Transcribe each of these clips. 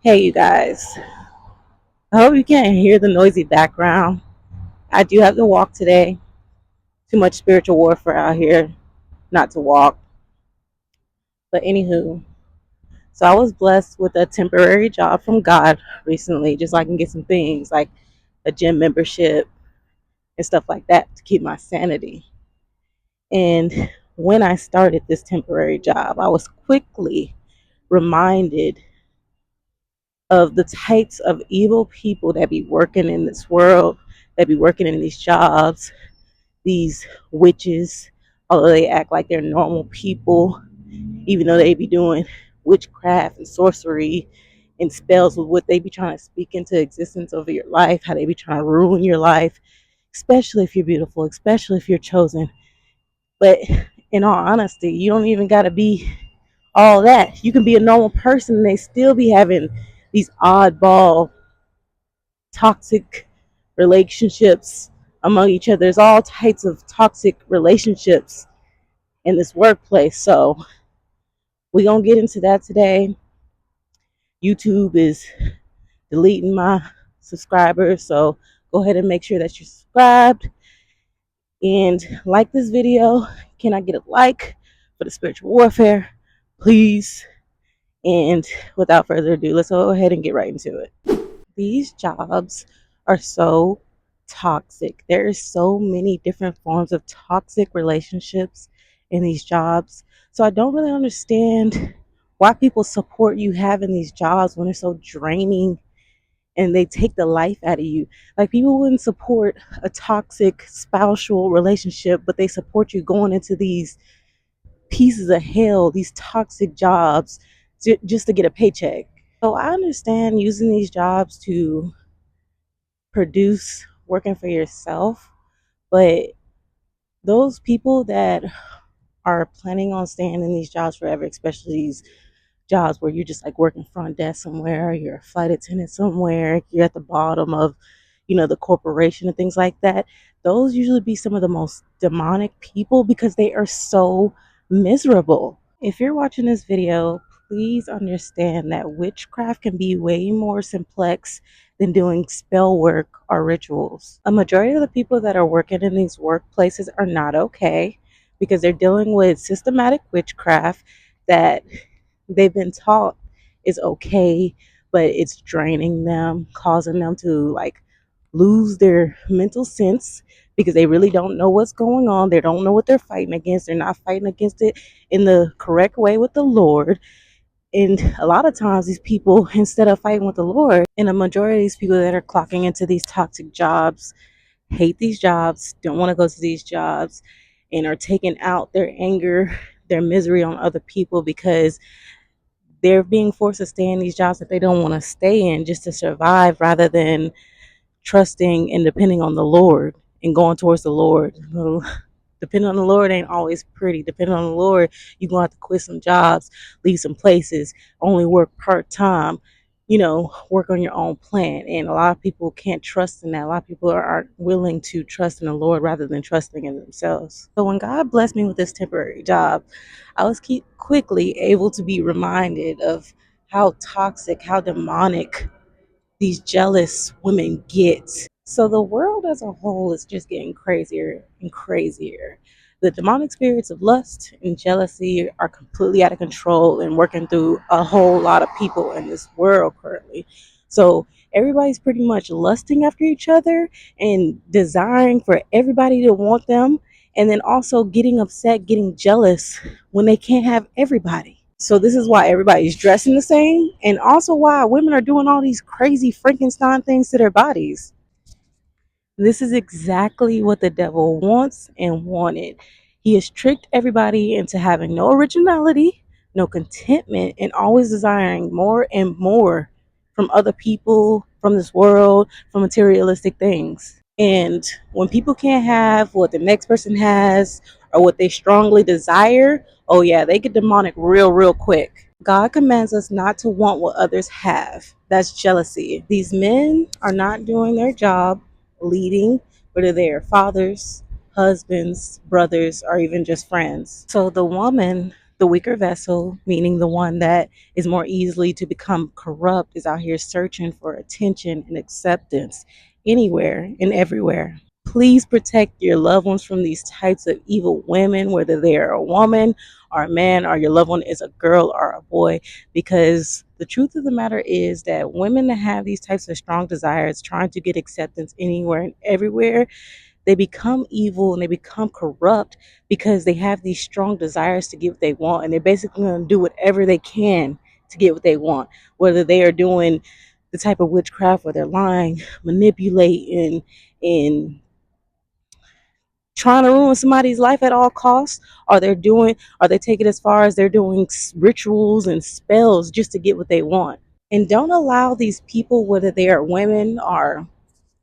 Hey, you guys. I hope you can't hear the noisy background. I do have to walk today. Too much spiritual warfare out here not to walk. But anywho, so I was blessed with a temporary job from God recently, just so I can get some things like a gym membership and stuff like that to keep my sanity. And when I started this temporary job, I was quickly reminded of the types of evil people that be working in this world, that be working in these jobs, these witches, although they act like they're normal people, even though they be doing witchcraft and sorcery and spells with what they be trying to speak into existence over your life, how they be trying to ruin your life, especially if you're beautiful, especially if you're chosen. But in all honesty, you don't even got to be all that. You can be a normal person and they still be having these oddball, toxic relationships among each other. There's all types of toxic relationships in this workplace. So we're going to get into that today. YouTube is deleting my subscribers. So go ahead and make sure that you're subscribed and like this video. Can I get a like for the spiritual warfare? Please. And without further ado, let's go ahead and get right into it. These jobs are so toxic. There is so many different forms of toxic relationships in these jobs. So I don't really understand why people support you having these jobs when they're so draining and they take the life out of you. Like people wouldn't support a toxic spousal relationship, but they support you going into these pieces of hell, these toxic jobs just to get a paycheck. So I understand using these jobs to produce working for yourself, but those people that are planning on staying in these jobs forever, especially these jobs where you're just like working front desk somewhere, you're a flight attendant somewhere, you're at the bottom of, the corporation and things like that, those usually be some of the most demonic people because they are so miserable. If you're watching this video, please understand that witchcraft can be way more complex than doing spell work or rituals. A majority of the people that are working in these workplaces are not okay because they're dealing with systematic witchcraft that they've been taught is okay, but it's draining them, causing them to like lose their mental sense because they really don't know what's going on. They don't know what they're fighting against. They're not fighting against it in the correct way with the Lord. And a lot of times, these people, instead of fighting with the Lord, and a majority of these people that are clocking into these toxic jobs, hate these jobs, don't want to go to these jobs, and are taking out their anger, their misery on other people because they're being forced to stay in these jobs that they don't want to stay in just to survive rather than trusting and depending on the Lord and going towards the Lord. Depending on the Lord ain't always pretty. Depending on the Lord, you're going to have to quit some jobs, leave some places, only work part time, work on your own plan. And a lot of people can't trust in that. A lot of people aren't willing to trust in the Lord rather than trusting in themselves. So when God blessed me with this temporary job, I was quickly able to be reminded of how toxic, how demonic these jealous women get. So the world as a whole is just getting crazier and crazier. The demonic spirits of lust and jealousy are completely out of control and working through a whole lot of people in this world currently. So everybody's pretty much lusting after each other and desiring for everybody to want them, and then also getting upset, getting jealous when they can't have everybody. So this is why everybody's dressing the same, and also why women are doing all these crazy Frankenstein things to their bodies. This is exactly what the devil wants and wanted. He has tricked everybody into having no originality, no contentment, and always desiring more and more from other people, from this world, from materialistic things. And when people can't have what the next person has or what they strongly desire, oh yeah, they get demonic real, real quick. God commands us not to want what others have. That's jealousy. These men are not doing their job leading, whether they're fathers, husbands, brothers, or even just friends. So the woman The weaker vessel, meaning the one that is more easily to become corrupt, is out here searching for attention and acceptance anywhere and everywhere. Please protect your loved ones from these types of evil women, whether they are a woman or a man, or your loved one is a girl or a boy, because the truth of the matter is that women that have these types of strong desires, trying to get acceptance anywhere and everywhere, they become evil and they become corrupt because they have these strong desires to get what they want, and they're basically going to do whatever they can to get what they want, whether they are doing the type of witchcraft where they're lying, manipulating, and trying to ruin somebody's life at all costs, or they take it as far as they're doing rituals and spells just to get what they want. And don't allow these people, whether they are women or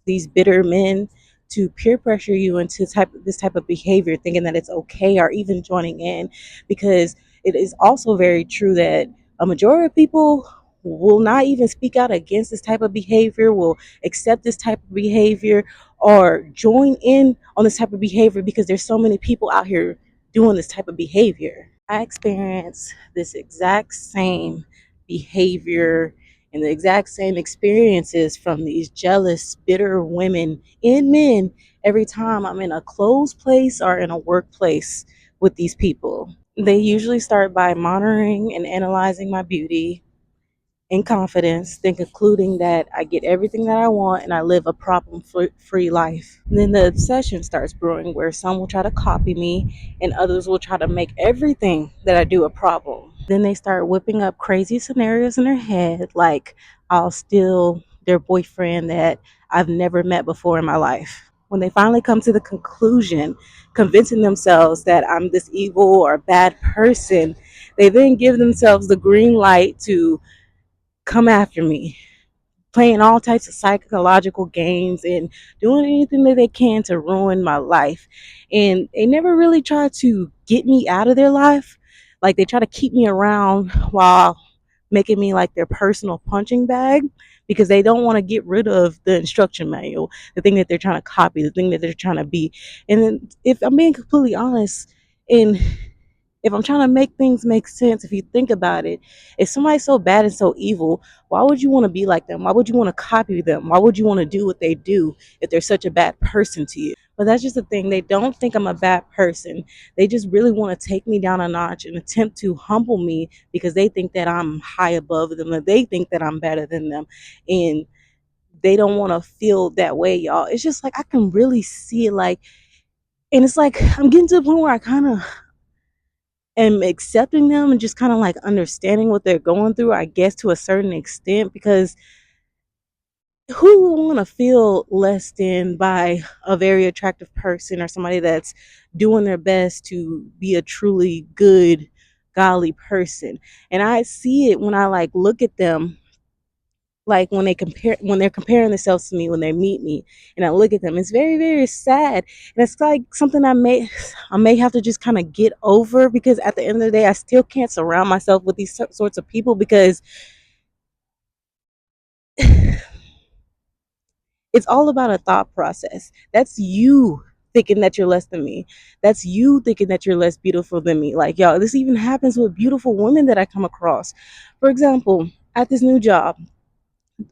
these bitter men, to peer pressure you into this type of behavior, thinking that it's okay, or even joining in, because it is also very true that a majority of people will not even speak out against this type of behavior, will accept this type of behavior, or join in on this type of behavior because there's so many people out here doing this type of behavior. I experience this exact same behavior and the exact same experiences from these jealous, bitter women and men every time I'm in a closed place or in a workplace with these people. They usually start by monitoring and analyzing my beauty in confidence, then concluding that I get everything that I want and I live a problem free life. And then the obsession starts brewing, where some will try to copy me and others will try to make everything that I do a problem. Then they start whipping up crazy scenarios in their head, like I'll steal their boyfriend that I've never met before in my life. When they finally come to the conclusion, convincing themselves that I'm this evil or bad person, they then give themselves the green light to come after me, playing all types of psychological games and doing anything that they can to ruin my life. And they never really try to get me out of their life. Like, they try to keep me around while making me like their personal punching bag, because they don't want to get rid of the instruction manual, the thing that they're trying to copy, the thing that they're trying to be. And then, if I'm being completely honest, and if I'm trying to make things make sense, if you think about it, if somebody's so bad and so evil, why would you want to be like them? Why would you want to copy them? Why would you want to do what they do if they're such a bad person to you? But that's just the thing. They don't think I'm a bad person. They just really want to take me down a notch and attempt to humble me because they think that I'm high above them, and they think that I'm better than them. And they don't want to feel that way, y'all. It's just like I can really see it, like, and it's like I'm getting to the point where I kind of am accepting them and just kind of like understanding what they're going through, I guess, to a certain extent, because who would want to feel less than by a very attractive person or somebody that's doing their best to be a truly good, godly person? And I see it when I like look at them, like when they're comparing themselves to me, when they meet me and I look at them, it's very, very sad. And it's like something I may have to just kind of get over, because at the end of the day I still can't surround myself with these sorts of people, because it's all about a thought process. That's you thinking that you're less than me. That's you thinking that you're less beautiful than me. Like, y'all, this even happens with beautiful women that I come across. For example, at this new job,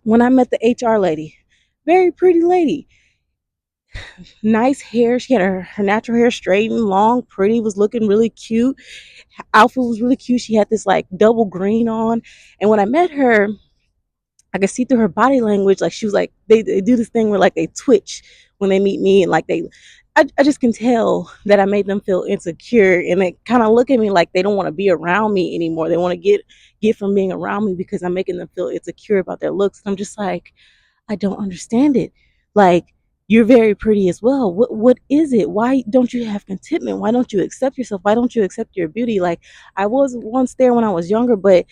when I met the HR lady, very pretty lady, nice hair. She had her natural hair straightened, long, pretty, was looking really cute. Outfit was really cute. She had this like double green on. And when I met her, I could see through her body language, like she was like, they do this thing where like they twitch when they meet me, and like I just can tell that I made them feel insecure, and they kind of look at me like they don't want to be around me anymore. They want to get from being around me because I'm making them feel insecure about their looks. And I'm just like, I don't understand it. Like, you're very pretty as well. What is it? Why don't you have contentment? Why don't you accept yourself? Why don't you accept your beauty? Like, I was once there when I was younger, but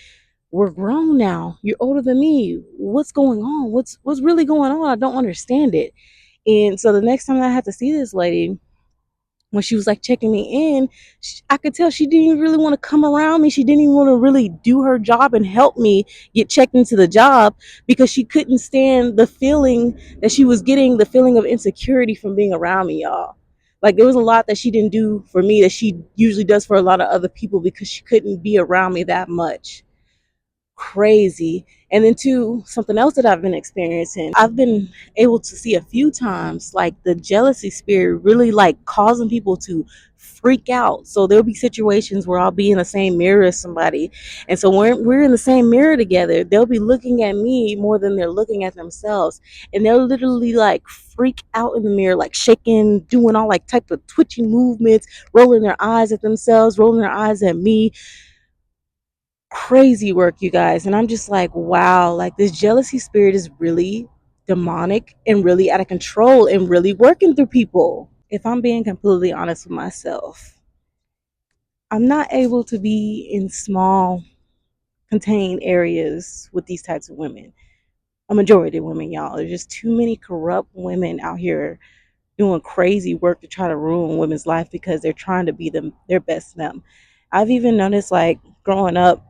we're grown now. You're older than me. What's going on? What's really going on? I don't understand it. And so the next time I had to see this lady, when she was like checking me in, I could tell she didn't even really want to come around me. She didn't even want to really do her job and help me get checked into the job, because she couldn't stand the feeling that she was getting, the feeling of insecurity from being around me, y'all. Like there was a lot that she didn't do for me that she usually does for a lot of other people because she couldn't be around me that much. Crazy. And then two, something else that I've been experiencing, I've been able to see a few times like the jealousy spirit really like causing people to freak out. So there'll be situations where I'll be in the same mirror as somebody, and so when we're in the same mirror together, they'll be looking at me more than they're looking at themselves, and they'll literally like freak out in the mirror, like shaking, doing all like type of twitching movements, rolling their eyes at themselves, rolling their eyes at me. Crazy work, you guys. And I'm just like, wow, like this jealousy spirit is really demonic and really out of control and really working through people. If I'm being completely honest with myself, I'm not able to be in small contained areas with these types of women. A majority of women, y'all. There's just too many corrupt women out here doing crazy work to try to ruin women's life because they're trying to be their best them. I've even noticed like growing up,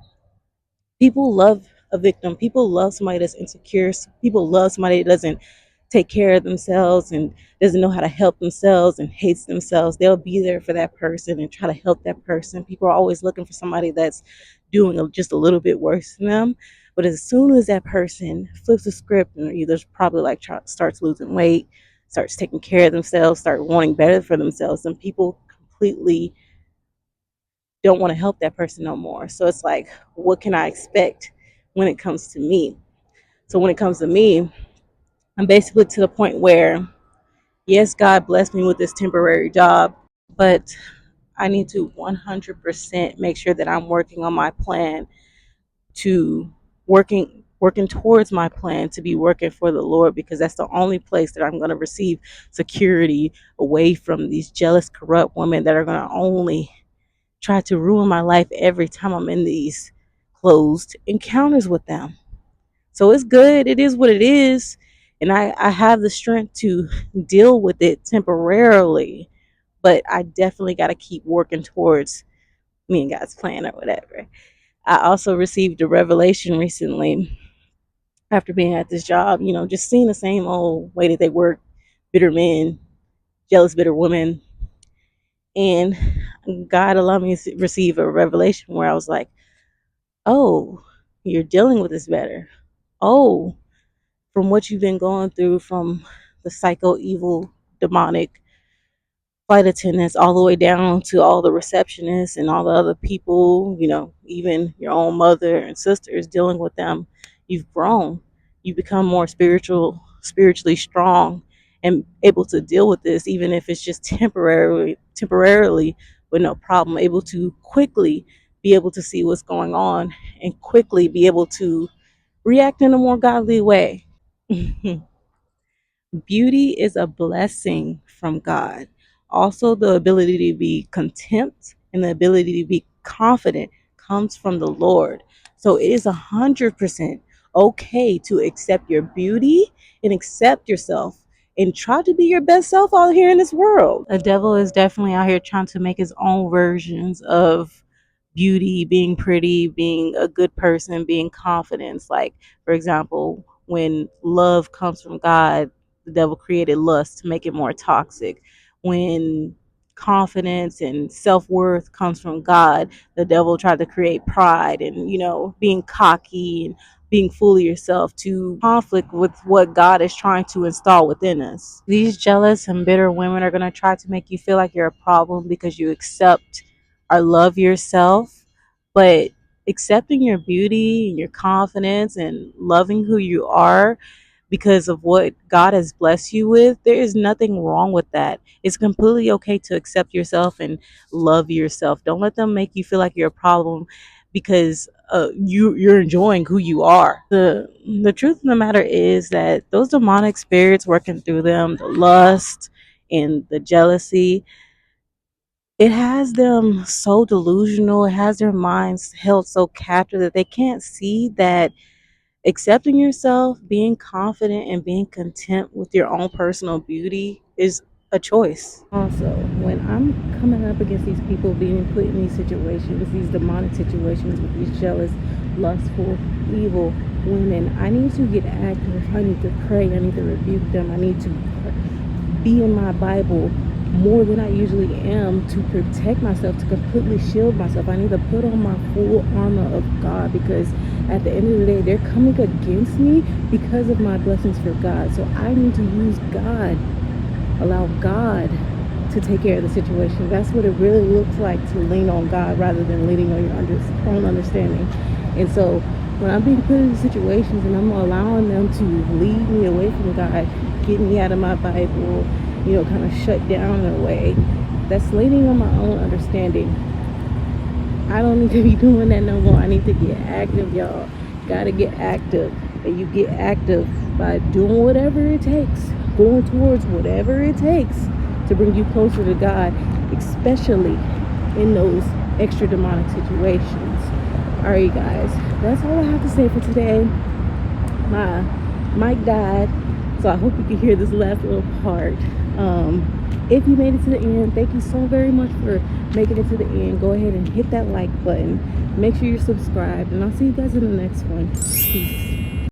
people love a victim. People love somebody that's insecure. People love somebody that doesn't take care of themselves and doesn't know how to help themselves and hates themselves. They'll be there for that person and try to help that person. People are always looking for somebody that's doing just a little bit worse than them. But as soon as that person flips the script and either probably like starts losing weight, starts taking care of themselves, start wanting better for themselves, then people completely don't want to help that person no more. So it's like, what can I expect when it comes to me? So when it comes to me, I'm basically to the point where, yes, God blessed me with this temporary job, but I need to 100% make sure that I'm working on my plan to working towards my plan to be working for the Lord, because that's the only place that I'm going to receive security away from these jealous, corrupt women that are going to only try to ruin my life every time I'm in these closed encounters with them. So it's good. It is what it is. And I have the strength to deal with it temporarily, but I definitely got to keep working towards me and God's plan or whatever. I also received a revelation recently after being at this job, just seeing the same old way that they work, bitter men, jealous, bitter women. And God allowed me to receive a revelation where I was like, oh, you're dealing with this better. Oh, from what you've been going through, from the psycho, evil, demonic flight attendants all the way down to all the receptionists and all the other people, even your own mother and sisters dealing with them, you've grown. You become more spiritually strong and able to deal with this, even if it's just temporarily, with no problem, able to quickly be able to see what's going on and quickly be able to react in a more godly way. Beauty is a blessing from God. Also, the ability to be content and the ability to be confident comes from the Lord. So it is 100% okay to accept your beauty and accept yourself and try to be your best self out here in this world. The devil is definitely out here trying to make his own versions of beauty, being pretty, being a good person, being confident. Like, for example, when love comes from God, the devil created lust to make it more toxic. When confidence and self-worth comes from God, the devil tried to create pride and, being cocky and being full of yourself to conflict with what God is trying to install within us. These jealous and bitter women are going to try to make you feel like you're a problem because you accept or love yourself, but accepting your beauty and your confidence and loving who you are because of what God has blessed you with, there is nothing wrong with that. It's completely okay to accept yourself and love yourself. Don't let them make you feel like you're a problem because you're enjoying who you are. The truth of the matter is that those demonic spirits working through them, the lust and the jealousy, it has them so delusional. It has their minds held so captive that they can't see that accepting yourself, being confident, and being content with your own personal beauty is a choice. Also, when I'm coming up against these people being put in these situations, these demonic situations with these jealous, lustful, evil women, I need to get active. I need to pray. I need to rebuke them. I need to be in my Bible more than I usually am to protect myself, to completely shield myself. I need to put on my full armor of God, because at the end of the day, they're coming against me because of my blessings for God. So I need to use God, allow God to take care of the situation. That's what it really looks like, to lean on God rather than leaning on your own understanding. And so when I'm being put into situations and I'm allowing them to lead me away from God, get me out of my Bible, kind of shut down in a way, that's leaning on my own understanding. I don't need to be doing that no more. I need to get active, y'all. Gotta get active. And you get active by doing whatever it takes, going towards whatever it takes to bring you closer to God, especially in those extra demonic situations. All right, guys, that's all I have to say for today. My mic died, so I hope you can hear this last little part. If you made it to the end, thank you so very much for making it to the end. Go ahead and hit that like button. Make sure you're subscribed, and I'll see you guys in the next one. Peace.